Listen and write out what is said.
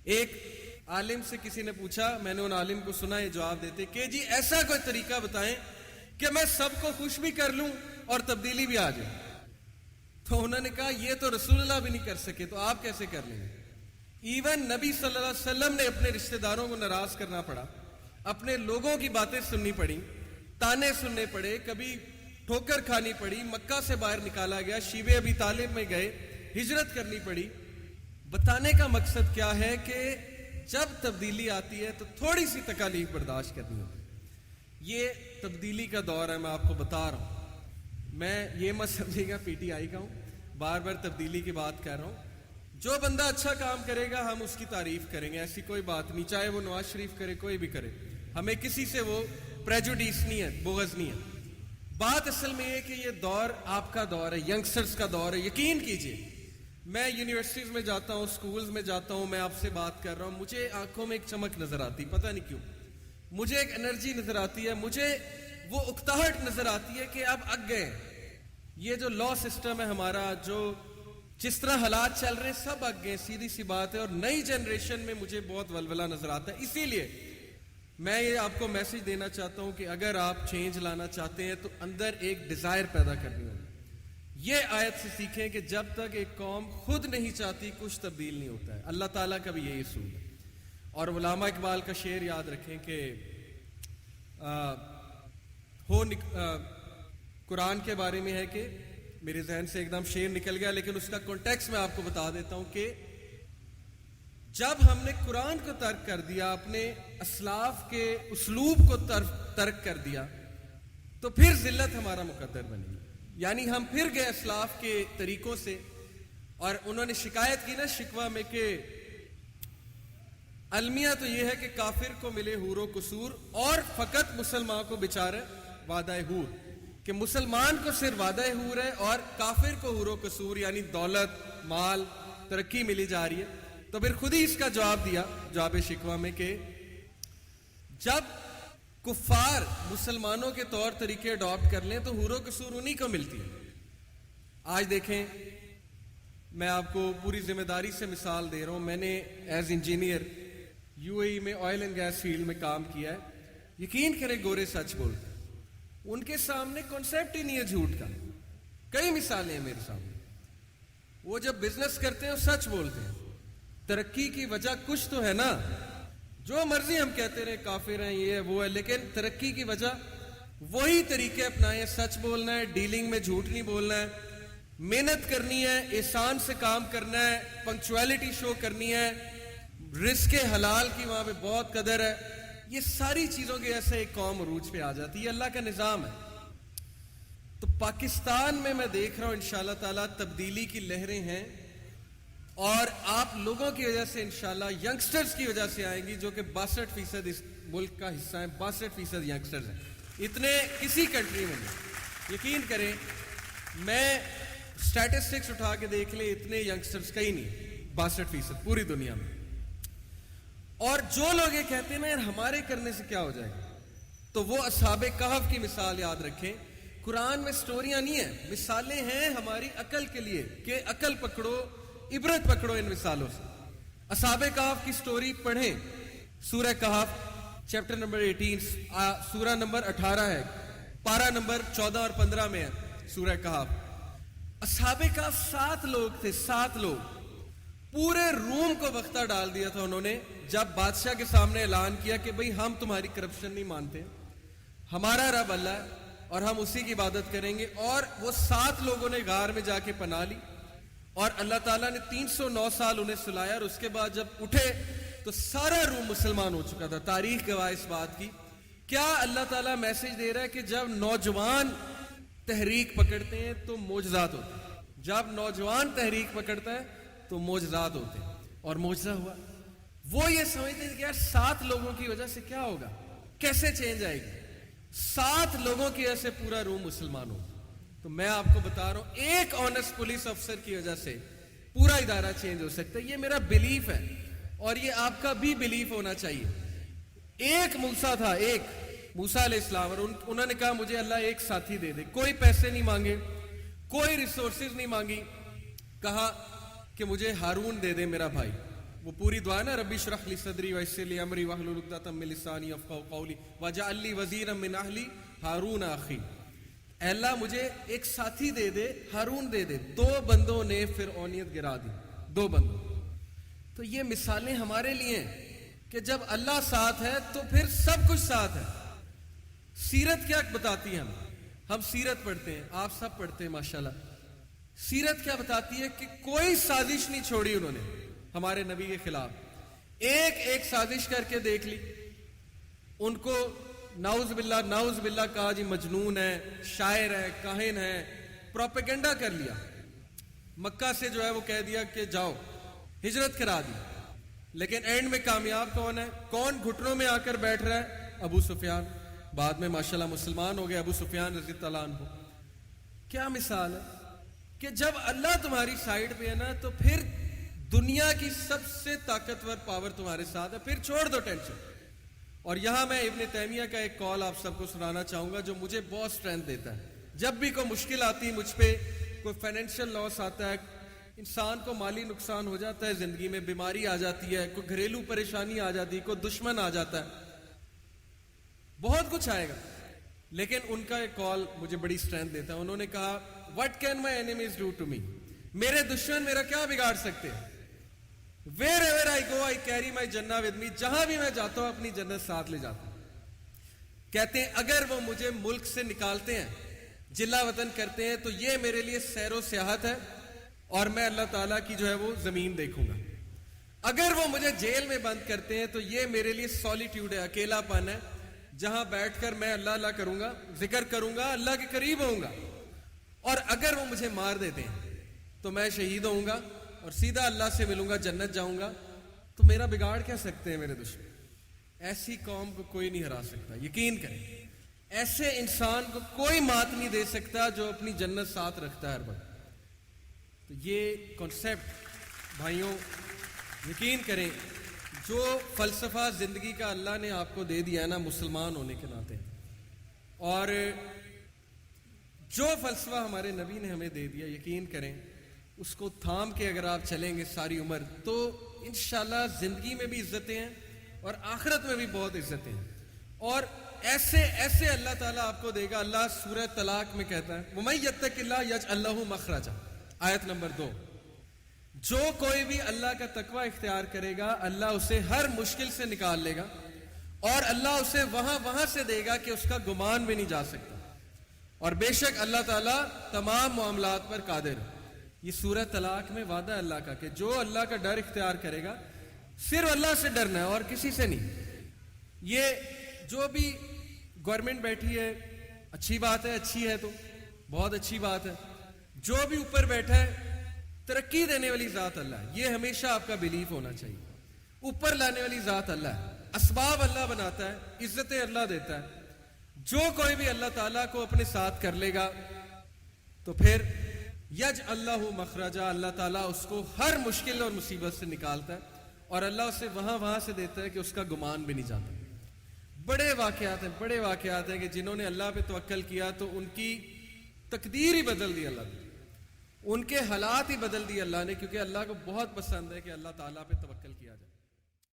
ایک عالم سے کسی نے پوچھا, میں نے ان عالم کو سنا یہ جواب دیتے کہ جی ایسا کوئی طریقہ بتائیں کہ میں سب کو خوش بھی کر لوں اور تبدیلی بھی آ جائے. تو انہوں نے کہا یہ تو رسول اللہ بھی نہیں کر سکے, تو آپ کیسے کر لیں گے؟ ایون نبی صلی اللہ علیہ وسلم نے اپنے رشتہ داروں کو ناراض کرنا پڑا, اپنے لوگوں کی باتیں سننی پڑی, تانے سننے پڑے, کبھی ٹھوکر کھانی پڑی, مکہ سے باہر نکالا گیا, شیبے ابی طالب میں گئے, ہجرت کرنی پڑی. بتانے کا مقصد کیا ہے کہ جب تبدیلی آتی ہے تو تھوڑی سی تکالیف برداشت کرنی ہوتی ہے. یہ تبدیلی کا دور ہے, میں آپ کو بتا رہا ہوں. میں یہ مت سمجھے گا پی ٹی آئی کا ہوں, بار بار تبدیلی کی بات کر رہا ہوں. جو بندہ اچھا کام کرے گا ہم اس کی تعریف کریں گے, ایسی کوئی بات نہیں, چاہے وہ نواز شریف کرے, کوئی بھی کرے, ہمیں کسی سے وہ پریجوڈیس نہیں ہے, بغض نہیں ہے. بات اصل میں یہ کہ یہ دور آپ کا دور ہے, ینگسٹرز کا دور ہے. یقین کیجئے میں یونیورسٹیز میں جاتا ہوں, سکولز میں جاتا ہوں, میں آپ سے بات کر رہا ہوں, مجھے آنکھوں میں ایک چمک نظر آتی, پتہ نہیں کیوں, مجھے ایک انرجی نظر آتی ہے, مجھے وہ اکتاہٹ نظر آتی ہے کہ اب اگ گئے. یہ جو لا سسٹم ہے ہمارا, جو جس طرح حالات چل رہے ہیں سب اگ گئے, سیدھی سی بات ہے. اور نئی جنریشن میں مجھے بہت ولولہ نظر آتا ہے. اسی لیے میں یہ آپ کو میسج دینا چاہتا ہوں کہ اگر آپ چینج لانا چاہتے ہیں تو اندر ایک ڈیزائر پیدا کرنی ہوگی. یہ آیت سے سیکھیں کہ جب تک ایک قوم خود نہیں چاہتی کچھ تبدیل نہیں ہوتا ہے. اللہ تعالیٰ کا بھی یہی اصول ہے. اور علامہ اقبال کا شعر یاد رکھیں کہ قرآن کے بارے میں ہے کہ میرے ذہن سے ایک دم شعر نکل گیا, لیکن اس کا کانٹیکسٹ میں آپ کو بتا دیتا ہوں کہ جب ہم نے قرآن کو ترک کر دیا, اپنے اسلاف کے اسلوب کو ترک کر دیا, تو پھر ذلت ہمارا مقدر بنی. یعنی ہم پھر گئے اسلاف کے طریقوں سے, اور انہوں نے شکایت کی نا شکوہ میں کہ المیہ تو یہ ہے کہ کافر کو ملے حور و قصور اور فقط مسلمان کو بیچارہ وعدہ حور, کہ مسلمان کو صرف وعدہ حور ہے اور کافر کو حور و قصور یعنی دولت, مال, ترقی ملی جا رہی ہے. تو پھر خود ہی اس کا جواب دیا جواب شکوہ میں کہ جب کفار مسلمانوں کے طور طریقے اڈاپٹ کر لیں تو حور و قصور انہی کو ملتی ہے. آج دیکھیں, میں آپ کو پوری ذمہ داری سے مثال دے رہا ہوں, میں نے ایز انجینئر یو اے ای میں آئل اینڈ گیس فیلڈ میں کام کیا ہے. یقین کریں گورے سچ بولتے, ان کے سامنے کانسیپٹ ہی نہیں ہے جھوٹ کا. کئی مثالیں ہیں میرے سامنے, وہ جب بزنس کرتے ہیں وہ سچ بولتے ہیں. ترقی کی وجہ کچھ تو ہے نا, جو مرضی ہم کہتے رہے کافر ہیں یہ ہے وہ ہے, لیکن ترقی کی وجہ وہی طریقے اپنائے, سچ بولنا ہے, ڈیلنگ میں جھوٹ نہیں بولنا ہے, محنت کرنی ہے, احسان سے کام کرنا ہے, پنکچویلٹی شو کرنی ہے, رزق حلال کی وہاں پہ بہت قدر ہے. یہ ساری چیزوں کی ایسے ایک قوم عروج پہ آ جاتی ہے. یہ اللہ کا نظام ہے. تو پاکستان میں دیکھ رہا ہوں انشاءاللہ تعالیٰ تبدیلی کی لہریں ہیں, اور آپ لوگوں کی وجہ سے انشاءاللہ ینگسٹرز کی وجہ سے آئیں گی, جو کہ 62% اس ملک کا حصہ ہیں. 62% ینگسٹرز ہیں, اتنے کسی کنٹری میں نہیں. یقین کریں, میں سٹیٹسٹکس اٹھا کے دیکھ لیں, اتنے ینگسٹرز کہیں نہیں, 62% پوری دنیا میں. اور جو لوگ یہ کہتے ہیں نا ہمارے کرنے سے کیا ہو جائے گا, تو وہ اصحاب کہف کی مثال یاد رکھیں. قرآن میں سٹوریاں نہیں ہیں, مثالیں ہیں ہماری عقل کے لیے کہ عقل پکڑو, عبرت پکڑو ان مثالوں سے. اصحاب کہف کی سٹوری پڑھیں, سورہ کہف چیپٹر نمبر 18, سورہ نمبر 18 ہے, پارہ نمبر 14 اور 15 میں ہے سورہ کہف. اصحاب کہف 7 لوگ تھے, 7 لوگ. پورے روم کو وقتہ ڈال دیا تھا انہوں نے جب بادشاہ کے سامنے اعلان کیا کہ بھئی ہم تمہاری کرپشن نہیں مانتے, ہمارا رب اللہ ہے اور ہم اسی کی عبادت کریں گے. اور وہ 7 لوگوں نے غار میں جا کے پناہ لی, اور اللہ تعالیٰ نے 309 سال انہیں سلایا, اور اس کے بعد جب اٹھے تو سارا روم مسلمان ہو چکا تھا. تاریخ گواہ اس بات کی. کیا اللہ تعالیٰ میسج دے رہا ہے کہ جب نوجوان تحریک پکڑتے ہیں تو معجزات ہوتے ہیں, جب نوجوان تحریک پکڑتا ہے تو معجزات ہوتے ہیں. اور معجزہ ہوا. وہ یہ سمجھتے ہیں کہ یار 7 لوگوں کی وجہ سے کیا ہوگا, کیسے چینج آئے گی. 7 لوگوں کی وجہ سے پورا روم مسلمان ہوگا. تو میں آپ کو بتا رہا ہوں ایک آنسٹ پولیس افسر کی وجہ سے پورا ادارہ چینج ہو سکتا ہے. یہ میرا بلیف ہے, اور یہ آپ کا بھی بلیف ہونا چاہیے. ایک موسیٰ تھا, ایک موسیٰ علیہ السلام, اور انہوں نے کہا مجھے اللہ ایک ساتھی دے دے. کوئی پیسے نہیں مانگے, کوئی ریسورسز نہیں مانگی, کہا کہ مجھے ہارون دے دے میرا بھائی. وہ پوری دعا نا، ربی اشرح لی صدری ویسر لی امری واحلل عقدۃ من لسانی یفقہوا قولی واجعل لی وزیرا من اہلی ہارون اخی. اے اللہ مجھے ایک ساتھی دے دے، ہارون دے دے. 2 بندوں نے فرعونیت گرا دی، 2 بندوں. تو یہ مثالیں ہمارے لیے ہیں کہ جب اللہ ساتھ ہے تو پھر سب کچھ ساتھ ہے. سیرت کیا بتاتی ہے؟ ہم سیرت پڑھتے ہیں، آپ سب پڑھتے ہیں ماشاءاللہ. سیرت کیا بتاتی ہے کہ کوئی سازش نہیں چھوڑی انہوں نے ہمارے نبی کے خلاف. ایک سازش کر کے دیکھ لی. ان کو نعوذ باللہ کہا جی مجنون ہے، شاعر ہے، کاہن ہے، پروپیگنڈا کر لیا. مکہ سے جو ہے وہ کہہ دیا کہ جاؤ، ہجرت کرا دی. لیکن اینڈ میں کامیاب کون ہے؟ کون گھٹنوں میں آ کر بیٹھ رہا ہے؟ ابو سفیان. بعد میں ماشاءاللہ مسلمان ہو گئے ابو سفیان رضی اللہ عنہ. کیا مثال ہے کہ جب اللہ تمہاری سائیڈ پہ ہے نا تو پھر دنیا کی سب سے طاقتور پاور تمہارے ساتھ ہے. پھر چھوڑ دو ٹینشن. اور یہاں میں ابن تیمیہ کا ایک کال آپ سب کو سنانا چاہوں گا جو مجھے بہت سٹرینتھ دیتا ہے. جب بھی کوئی مشکل آتی ہے مجھ پہ، کوئی فائنینشیل لاس آتا ہے، انسان کو مالی نقصان ہو جاتا ہے، زندگی میں بیماری آ جاتی ہے، کوئی گھریلو پریشانی آ جاتی ہے، کوئی دشمن آ جاتا ہے، بہت کچھ آئے گا. لیکن ان کا ایک کال مجھے بڑی سٹرینتھ دیتا ہے. انہوں نے کہا what can my enemies do to me? میرے دشمن میرا کیا بگاڑ سکتے ہیں؟ Wherever I go I carry my Jinnah with می. جہاں بھی میں جاتا ہوں اپنی جنت ساتھ لے جاتا ہوں. کہتے ہیں اگر وہ مجھے ملک سے نکالتے ہیں، جلا وطن کرتے ہیں، تو یہ میرے لیے سیر و سیاحت ہے اور میں اللہ تعالیٰ کی جو ہے وہ زمین دیکھوں گا. اگر وہ مجھے جیل میں بند کرتے ہیں تو یہ میرے لیے سولیٹیوڈ ہے، اکیلا پن ہے، جہاں بیٹھ کر میں اللہ اللہ کروں گا، ذکر کروں گا، اللہ کے قریب ہوں گا. اور اگر وہ مجھے مار دیتے ہیں تو میں شہید ہوں گا اور سیدھا اللہ سے ملوں گا، جنت جاؤں گا. تو میرا بگاڑ کیا سکتے ہیں میرے دشمن؟ ایسی قوم کو کوئی نہیں ہرا سکتا. یقین کریں، ایسے انسان کو کوئی مات نہیں دے سکتا جو اپنی جنت ساتھ رکھتا ہے ہر وقت. تو یہ کنسیپٹ بھائیوں یقین کریں، جو فلسفہ زندگی کا اللہ نے آپ کو دے دیا ہے نا مسلمان ہونے کے ناطے، اور جو فلسفہ ہمارے نبی نے ہمیں دے دیا، یقین کریں اس کو تھام کے اگر آپ چلیں گے ساری عمر تو انشاءاللہ زندگی میں بھی عزتیں ہیں اور آخرت میں بھی بہت عزتیں ہیں. اور ایسے اللہ تعالیٰ آپ کو دے گا. اللہ سورہ طلاق میں کہتا ہے وَمَن يَتَّقِ اللَّهَ يَجْعَل لَّهُ مَخْرَجًا، آیت نمبر 2. جو کوئی بھی اللہ کا تقوی اختیار کرے گا اللہ اسے ہر مشکل سے نکال لے گا اور اللہ اسے وہاں سے دے گا کہ اس کا گمان بھی نہیں جا سکتا. اور بے شک اللہ تعالیٰ تمام معاملات پر قادر ہے. یہ سورہ طلاق میں وعدہ اللہ کا کہ جو اللہ کا ڈر اختیار کرے گا، صرف اللہ سے ڈرنا ہے اور کسی سے نہیں. یہ جو بھی گورنمنٹ بیٹھی ہے اچھی بات ہے، اچھی ہے تو بہت اچھی بات ہے. جو بھی اوپر بیٹھا ہے ترقی دینے والی ذات اللہ ہے، یہ ہمیشہ آپ کا بیلیف ہونا چاہیے. اوپر لانے والی ذات اللہ ہے، اسباب اللہ بناتا ہے، عزتیں اللہ دیتا ہے. جو کوئی بھی اللہ تعالیٰ کو اپنے ساتھ کر لے گا تو پھر یج اللہ مخرجا، اللہ تعالیٰ اس کو ہر مشکل اور مصیبت سے نکالتا ہے اور اللہ اسے وہاں سے دیتا ہے کہ اس کا گمان بھی نہیں جاتا. بڑے واقعات ہیں کہ جنہوں نے اللہ پہ توکل کیا تو ان کی تقدیر ہی بدل دی اللہ نے، ان کے حالات ہی بدل دی اللہ نے، کیونکہ اللہ کو بہت پسند ہے کہ اللہ تعالیٰ پہ توکل کیا جائے.